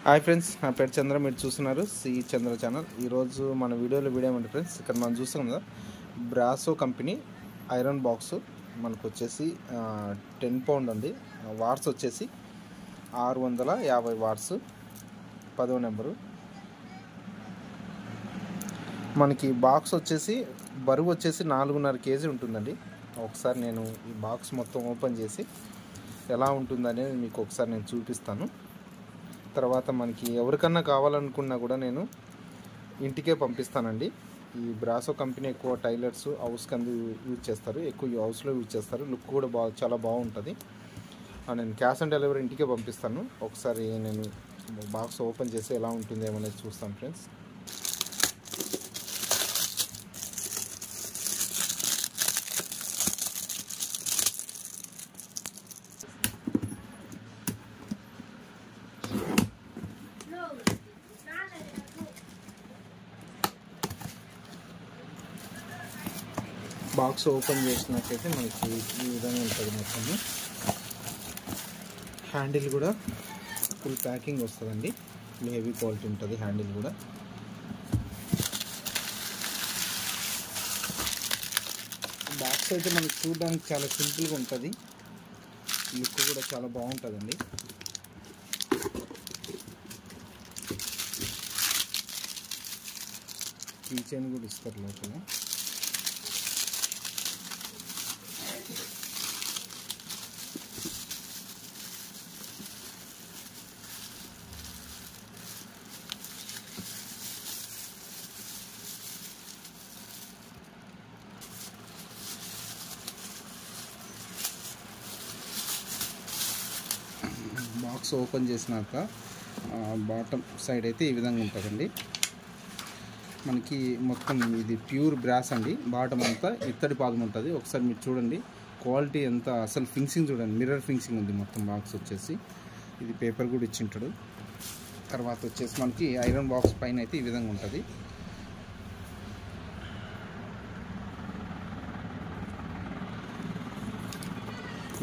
Hi friends, నా పేరు చంద్ర. మీరు చూస్తున్నారు సి చంద్ర ఛానల్. ఈరోజు మన వీడియో ఏమంటే ఫ్రెండ్స్, ఇక్కడ మనం చూస్తాం కదా, బ్రాసో కంపెనీ ఐరన్ బాక్స్ మనకు వచ్చేసి 10 పౌండ్ ఉంది. వాట్స్ వచ్చేసి 650 వాట్స్, 10వ నెంబరు. మనకి బాక్స్ వచ్చేసి బరువు వచ్చేసి 4.5 kg ఉంటుందండి. ఒకసారి నేను ఈ బాక్స్ మొత్తం ఓపెన్ చేసి ఎలా ఉంటుందనేది మీకు ఒకసారి నేను చూపిస్తాను. తర్వాత మనకి ఎవరికన్నా కావాలనుకున్నా కూడా నేను ఇంటికే పంపిస్తానండి. ఈ బ్రాసో కంపెనీ ఎక్కువ టైలర్స్ హౌస్కి అందు యూజ్ చేస్తారు, ఎక్కువ హౌస్లో యూజ్ చేస్తారు. లుక్ కూడా చాలా బాగుంటుంది. నేను క్యాష్ ఆన్ డెలివరీ ఇంటికే పంపిస్తాను. ఒకసారి నేను బాక్స్ ఓపెన్ చేసి ఎలా ఉంటుంది ఏమనేది చూస్తాను ఫ్రెండ్స్. బాక్స్ ఓపెన్ చేసినట్లయితే మనకి ఈ విధంగా ఉంటుంది. మొత్తము హ్యాండిల్ కూడా ఫుల్ ప్యాకింగ్ వస్తుందండి. ఫుల్ హెవీ క్వాలిటీ ఉంటుంది హ్యాండిల్ కూడా. బాక్స్ అయితే మనకి చూడడానికి చాలా సింపుల్గా ఉంటుంది, లుక్ కూడా చాలా బాగుంటుందండి. కీ చైన్ కూడా ఇస్తారు లోపల. బాక్స్ ఓపెన్ చేసినాక బాటమ్ సైడ్ అయితే ఈ విధంగా ఉంటుందండి. మనకి మొత్తం ఇది ప్యూర్ బ్రాస్ అండి. బాటమ్ అంతా ఇత్తడి పాదం ఉంటుంది. ఒకసారి మీరు చూడండి క్వాలిటీ ఎంత, అసలు ఫినిషింగ్ చూడండి, మిర్రర్ ఫినిషింగ్ ఉంది మొత్తం బాక్స్ వచ్చేసి. ఇది పేపర్ కూడా ఇచ్చింటాడు. తర్వాత వచ్చేసి మనకి ఐరన్ బాక్స్ పైన అయితే ఈ విధంగా ఉంటుంది.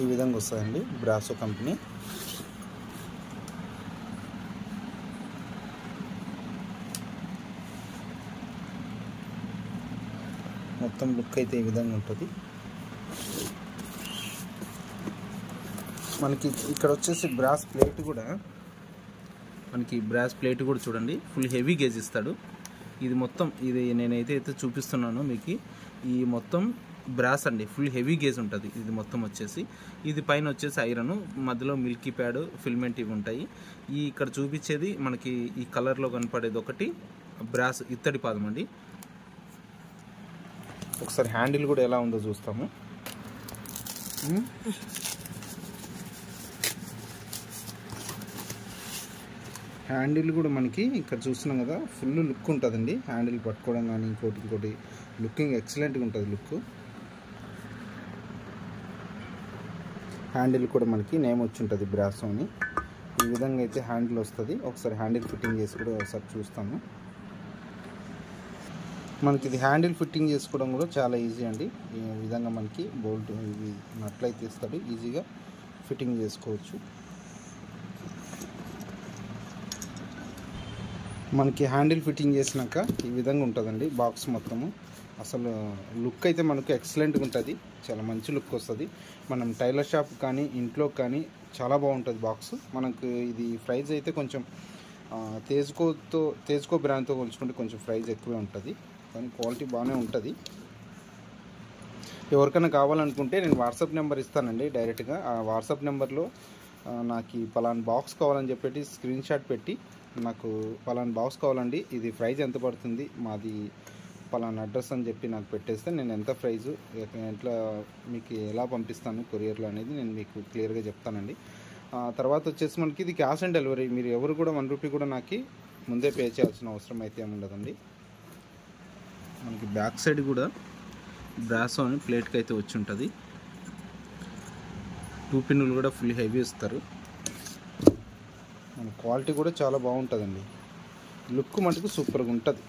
ఈ విధంగా వస్తుందండి బ్రాసో కంపెనీ. మొత్తం లుక్ అయితే ఈ విధంగా ఉంటుంది. మనకి ఇక్కడ వచ్చేసి బ్రాస్ ప్లేట్ కూడా, చూడండి ఫుల్ హెవీ గేజ్ ఇస్తాడు. ఇది మొత్తం ఇది నేనైతే చూపిస్తున్నాను మీకు. ఈ మొత్తం బ్రాస్ అండి, ఫుల్ హెవీ గేజ్ ఉంటుంది. ఇది మొత్తం వచ్చేసి, ఇది పైన వచ్చేసి ఐరన్, మధ్యలో మిల్కీ ప్యాడ్ ఫిల్మెంట్ ఇవి ఉంటాయి. ఈ ఇక్కడ చూపించేది మనకి ఈ కలర్లో కనపడేది ఒకటి బ్రాస్ ఇత్తడి పాదం అండి. ఒకసారి హ్యాండిల్ కూడా ఎలా ఉందో చూస్తాము. హ్యాండిల్ కూడా మనకి ఇక్కడ చూస్తున్నాం కదా, ఫుల్ లుక్ ఉంటుందండి. హ్యాండిల్ పట్టుకోవడం కానీ ఇంకోటి లుకింగ్ ఎక్సలెంట్గా ఉంటుంది లుక్. హ్యాండిల్ కూడా మనకి నేమ్ వచ్చి ఉంటుంది బ్రాసో అని. ఈ విధంగా అయితే హ్యాండిల్ వస్తుంది. ఒకసారి హ్యాండిల్ ఫిట్టింగ్ చేసి కూడా ఒకసారి చూస్తాము. మనకి ఇది హ్యాండిల్ ఫిట్టింగ్ చేసుకోవడం కూడా చాలా ఈజీ అండి. ఈ విధంగా మనకి బోల్ట్ ఇవి నట్లయితే ఇస్తాడు, ఈజీగా ఫిట్టింగ్ చేసుకోవచ్చు. మనకి హ్యాండిల్ ఫిట్టింగ్ చేసినాక ఈ విధంగా ఉంటుందండి బాక్స్ మొత్తము. అసలు లుక్ అయితే మనకు ఎక్సలెంట్గా ఉంటుంది, చాలా మంచి లుక్ వస్తుంది. మనం టైలర్ షాప్ కానీ ఇంట్లో కానీ చాలా బాగుంటుంది బాక్స్. మనకు ఇది ప్రైస్ అయితే కొంచెం తేజ్కో బ్రాండ్తో పోల్చుకుంటే కొంచెం ప్రైస్ ఎక్కువే ఉంటుంది, కానీ క్వాలిటీ బాగానే ఉంటుంది. ఎవరికైనా కావాలనుకుంటే నేను వాట్సాప్ నెంబర్ ఇస్తానండి డైరెక్ట్గా. ఆ వాట్సాప్ నెంబర్లో నాకు పలానా బాక్స్ కావాలని చెప్పి స్క్రీన్ షాట్ పెట్టి, నాకు పలానా బాక్స్ కావాలండి, ఇది ప్రైస్ ఎంత పడుతుంది, మాది పలానా అడ్రస్ అని చెప్పి నాకు పెట్టేస్తే నేను ఎంత ప్రైజు ఎట్లా మీకు ఎలా పంపిస్తాను కొరియర్లో అనేది నేను మీకు క్లియర్గా చెప్తానండి. తర్వాత వచ్చేసి మనకి ఇది క్యాష్ ఆన్ డెలివరీ. మీరు ఎవరు కూడా 1 రూపీ కూడా నాకు ముందే పే చేయాల్సిన అవసరం అయితే ఏముండదండి. మనకి బ్యాక్ సైడ్ కూడా బ్రాసో అని ప్లేట్కి అయితే వచ్చి ఉంటుంది. 2 పిన్నులు కూడా ఫుల్ హెవీ ఇస్తారు. మన క్వాలిటీ కూడా చాలా బాగుంటుందండి, లుక్ మటుకు సూపర్గా ఉంటుంది.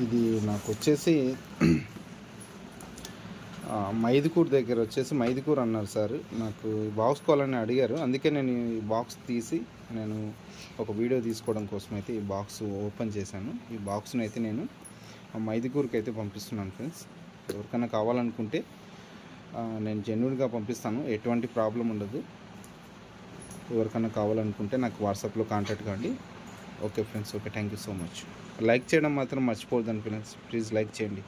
ఇది నాకు వచ్చేసి మైదుకూరు దగ్గర వచ్చేసి మైదుకూరు అన్నారు సార్. నాకు బాక్స్ కావాలని అడిగారు, అందుకే నేను ఈ బాక్స్ తీసి నేను ఒక వీడియో తీసుకోవడం కోసం అయితే ఈ బాక్స్ ఓపెన్ చేశాను. ఈ బాక్స్ని అయితే నేను మైదుకూరుకి అయితే పంపిస్తున్నాను ఫ్రెండ్స్. ఎవరికైనా కావాలనుకుంటే నేను జెన్యూన్గా పంపిస్తాను, ఎటువంటి ప్రాబ్లం ఉండదు. ఎవరికైనా కావాలనుకుంటే నాకు వాట్సాప్లో కాంటాక్ట్ కాండి. Okay friends, okay, thank you so much. Like చేయడం మాత్రం మర్చిపోవద్దండి ఫ్రెండ్స్, ప్లీజ్ లైక్ చేయండి.